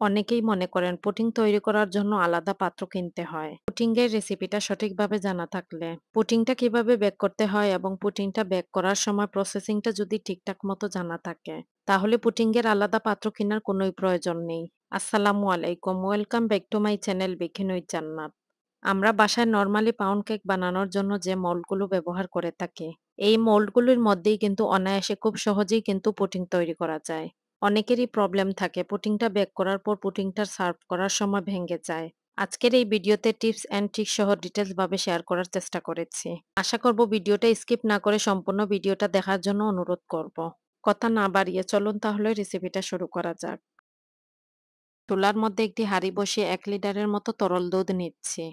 অনেকেই মনে করেন পুডিং তৈরি করার জন্য আলাদা পাত্র কিনতে হয়। পুডিং এর রেসিপিটা সঠিকভাবে জানা থাকলে পুডিংটা কিভাবে বেক করতে হয় এবং পুডিংটা বেক করার সময় প্রসেসিংটা যদি ঠিকঠাক মতো জানা থাকে, তাহলে পুডিং এর আলাদা পাত্র কেনার কোনোই প্রয়োজন নেই। আসসালামু আলাইকুম, welcome back to my channel বেকিনুই জান্নাত। আমরা বাসায় নরমালি পাউন্ড কেক বানানোর জন্য যে মোল্ডগুলো ব্যবহার করে থাকি, এই মোল্ডগুলোর মধ্যেই কিন্তু অনায়াসে খুব সহজেই কিন্তু পুডিং তৈরি করা যায়। অনেকেরই প্রবলেম থাকে পুডিংটা বেক করার পর পুডিংটা সার্ভ করার সময় ভেঙে যায়। আজকের এই ভিডিওতে টিপস অ্যান্ড ট্রিক সহ ডিটেলস ভাবে শেয়ার করার চেষ্টা করেছি। আশা করব ভিডিওটা স্কিপ না করে সম্পূর্ণ ভিডিওটা দেখার জন্য অনুরোধ করব। কথা না বাড়িয়ে চলুন তাহলে রেসিপিটা শুরু করা যাক। চুলার মধ্যে একটি হাঁড়ি বসিয়ে ১ লিটারের মতো তরল দুধ নিচ্ছি।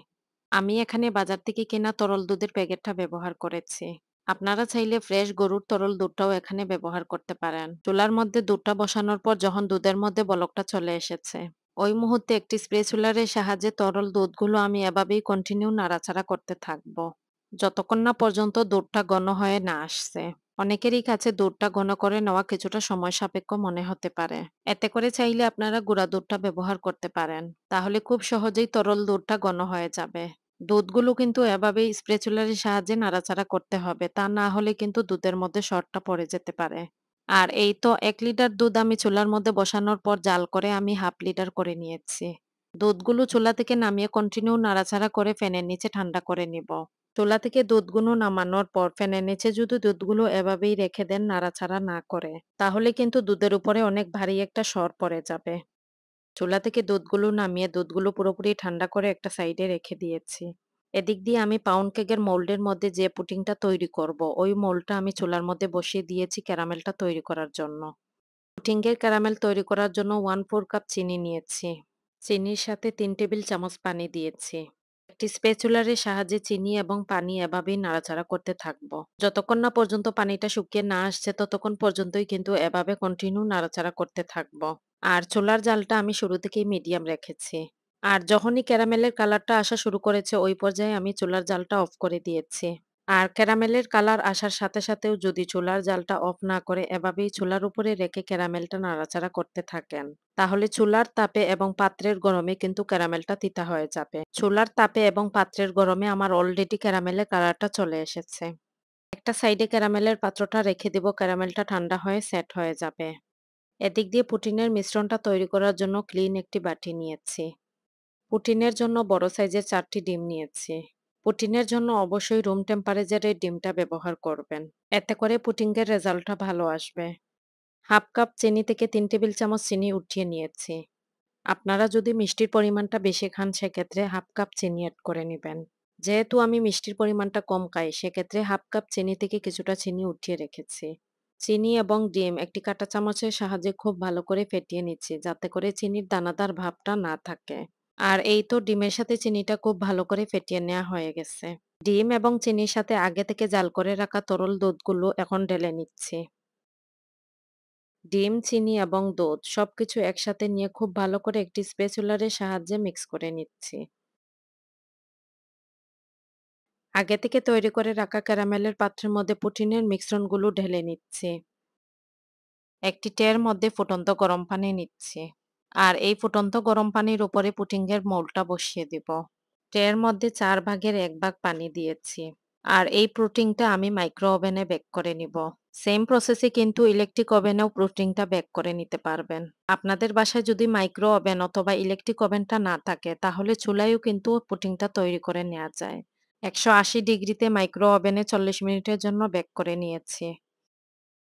আমি এখানে বাজার থেকে কেনা তরল দুধের প্যাকেটটা ব্যবহার করেছি। আপনারা চাইলে ফ্রেশ গরুর তরল দুধটাও এখানে ব্যবহার করতে পারেন। চুলার মধ্যে দুধটা বসানোর পর যখন দুধের মধ্যে বলকটা চলে এসেছে, ওই মুহূর্তে একটি স্প্রে চুলারের সাহায্যে তরল দুধগুলো আমি এভাবেই কন্টিনিউ নাড়াচাড়া করতে থাকবো, যতক্ষণ না পর্যন্ত দুধটা ঘন হয়ে না আসছে। অনেকেরই কাছে দুধটা ঘন করে নেওয়া কিছুটা সময় সাপেক্ষ মনে হতে পারে। এতে করে চাইলে আপনারা গুঁড়া দুধটা ব্যবহার করতে পারেন। তাহলে খুব সহজেই তরল দুধটা ঘন হয়ে যাবে। দুধগুলো কিন্তু এভাবেই স্প্যাচুলার সাহায্যে নাড়াচাড়া করতে হবে। তা না হলে কিন্তু দুধের মধ্যে শর্টটা পড়ে যেতে পারে। আর এই তো ১ লিটার দুধ আমি চুলার মধ্যে বসানোর পর জাল করে আমি হাফ লিটার করে নিয়েছি। দুধগুলো চুলা থেকে নামিয়ে কন্টিনিউ নাড়াচাড়া করে ফ্যানের নিচে ঠান্ডা করে নিব। চুলা থেকে দুধগুলো নামানোর পর ফ্যানের নিচে যদি দুধগুলো এভাবেই রেখে দেন নাড়াচাড়া না করে, তাহলে কিন্তু দুধের উপরে অনেক ভারী একটা সর পড়ে যাবে। চুলা থেকে দুধগুলো নামিয়ে দুধগুলো পুরোপুরি ঠান্ডা করে একটা সাইডে রেখে দিয়েছি। এদিক দিয়ে আমি পাউন্ড কেকের মোল্ডের মধ্যে যে পুডিংটা তৈরি করব, ওই মোল্ডটা আমি চুলার মধ্যে বসিয়ে দিয়েছি ক্যারামেলটা তৈরি করার জন্য। পুডিংয়ের ক্যারামেল তৈরি করার জন্য 1/4 কাপ চিনি নিয়েছি। চিনির সাথে ৩ টেবিল চামচ পানি দিয়েছি। একটি স্প্যাচুলারের সাহায্যে চিনি এবং পানি এভাবেই নাড়াচাড়া করতে থাকবো। যতক্ষণ না পর্যন্ত পানিটা শুকিয়ে না আসছে ততক্ষণ পর্যন্তই কিন্তু এভাবে কন্টিনিউ নাড়াচাড়া করতে থাকবো। আর চুলার জালটা আমি শুরু থেকেই মিডিয়াম রেখেছি। আর যখনই ক্যারামেলের কালারটা আসা শুরু করেছে ওই পর্যায়ে আমি চুলার জালটা অফ করে দিয়েছি। আর ক্যারামেলের কালার আসার সাথে সাথেও যদি চুলার জালটা অফ না করে এভাবেই চুলার উপরে রেখে ক্যারামেলটা নাড়াচাড়া করতে থাকেন, তাহলে চুলার তাপে এবং পাত্রের গরমে কিন্তু ক্যারামেলটা তিতা হয়ে যাবে। চুলার তাপে এবং পাত্রের গরমে আমার অলরেডি ক্যারামেলের কালারটা চলে এসেছে। একটা সাইডে ক্যারামেলের পাত্রটা রেখে দিব, ক্যারামেলটা ঠান্ডা হয়ে সেট হয়ে যাবে। এদিক দিয়ে পুটিনের মিশ্রণটা তৈরি করার জন্য ক্লিন একটি বাটি নিয়েছি। পুটিনের জন্য বড় সাইজের ৪টি ডিম নিয়েছি। পুটিনের জন্য অবশ্যই রুম টেম্পারেচারের ডিমটা ব্যবহার করবেন। এতে করে পুটিংয়ের রেজাল্টটা ভালো আসবে। হাফ কাপ চিনি থেকে ৩ টেবিল চামচ চিনি উঠিয়ে নিয়েছি। আপনারা যদি মিষ্টির পরিমাণটা বেশি খান সেক্ষেত্রে হাফ কাপ চিনি এড করে নিবেন। যেহেতু আমি মিষ্টির পরিমাণটা কম খাই সেক্ষেত্রে হাফ কাপ চিনি থেকে কিছুটা চিনি উঠিয়ে রেখেছি। চিনি এবং ডিম একটি কাঁটা চামচের সাহায্যে খুব ভালো করে ফেটিয়ে নিচ্ছি যাতে করে চিনির দানাদার ভাবটা না থাকে। আর এই তো ডিমের সাথে চিনিটা খুব ভালো করে ফেটিয়ে নেওয়া হয়ে গেছে। ডিম এবং চিনির সাথে আগে থেকে জাল করে রাখা তরল দুধগুলো এখন ঢেলে নিচ্ছি। ডিম, চিনি এবং দুধ সবকিছু একসাথে নিয়ে খুব ভালো করে একটি স্প্যাচুলারের সাহায্যে মিক্স করে নিচ্ছি। আগে থেকে তৈরি করে রাখা ক্যারামেলের পাত্রের মধ্যে পুটিনের মিশ্রণগুলো ঢেলে নিচ্ছি। একটি ট্রের মধ্যে ফুটন্ত গরম পানি নিচ্ছি। আর এই ফুটন্ত গরম পানির উপরে পুডিংয়ের মোল্ডটা বসিয়ে দিব। ট্রের মধ্যে ৪ ভাগের ১ ভাগ পানি দিয়েছি। আর এই পুডিংটা আমি মাইক্রো ওভেনে বেক করে নিব। সেম প্রসেসে কিন্তু ইলেকট্রিক ওভেনেও পুডিংটা বেক করে নিতে পারবেন। আপনাদের বাসায় যদি মাইক্রো ওভেন অথবা ইলেকট্রিক ওভেনটা না থাকে তাহলে চুলায়ও কিন্তু পুডিংটা তৈরি করে নেওয়া যায়। ১৮০ ডিগ্রিতে মাইক্রো ওভেনে ৪০ মিনিটের জন্য বেক করে নিয়েছি।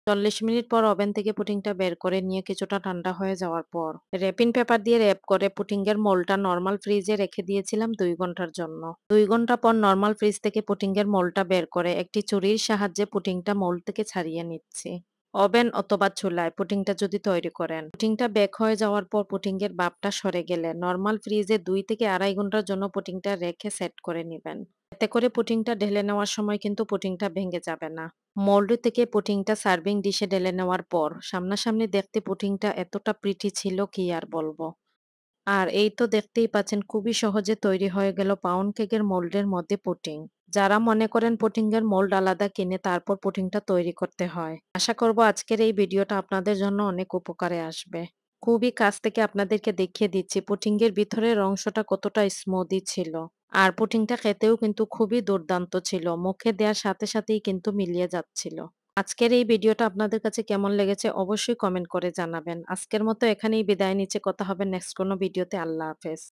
৪০ মিনিট পর ওভেন থেকে পুডিংটা বের করে নিয়ে কিছুটা ঠান্ডা হয়ে যাওয়ার পর র্যাপিং পেপার দিয়ে র‍্যাপ করে পুডিংয়ের মোল্ডটা নরমাল ফ্রিজে রেখে দিয়েছিলাম ২ ঘন্টার জন্য। ২ ঘন্টা পর নরমাল ফ্রিজ থেকে পুডিংয়ের মোল্ডটা বের করে একটি ছুরির সাহায্যে পুডিংটা মোল্ড থেকে ছাড়িয়ে নিচ্ছি। ওভেন অথবা চুলায় পুডিংটা যদি তৈরি করেন, পুডিংটা বেক হয়ে যাওয়ার পর পুডিংয়ের ভাপটা সরে গেলে নরমাল ফ্রিজে ২ থেকে ২.৫ ঘন্টার জন্য পুডিংটা রেখে সেট করে নিবেন। এতে করে পুডিংটা ঢেলে নেওয়ার সময় কিন্তু পুডিংটা ভেঙে যাবে না। মোল্ড থেকে পুডিংটা সার্ভিং ডিশে ঢেলে নেওয়ার পর সামনাসামনি দেখতে পুডিংটা এতটা প্রিটি ছিল কি আর বলবো। আর এই তো দেখতেই পাচ্ছেন খুবই সহজে তৈরি হয়ে গেল পাউন্ড কেকের মোল্ডের মধ্যে পুডিং। যারা মনে করেন পুডিংয়ের মোল্ড আলাদা কিনে তারপর পুডিংটা তৈরি করতে হয়, আশা করব আজকের এই ভিডিওটা আপনাদের জন্য অনেক উপকারে আসবে। খুবই কাছ থেকে আপনাদেরকে দেখিয়ে দিচ্ছি পুডিং এর ভিতরের অংশটা কতটা স্মুদি ছিল। আর পুডিংটা খেতেও কিন্তু খুবই দুর্দান্ত ছিল। মুখে দেওয়ার সাথে সাথেই কিন্তু মিলিয়ে যাচ্ছিল। আজকের এই ভিডিওটা আপনাদের কাছে কেমন লেগেছে অবশ্যই কমেন্ট করে জানাবেন। আজকের মতো এখানেই বিদায় নিচ্ছি। কথা হবে নেক্সট কোনো ভিডিওতে। আল্লাহ হাফেজ।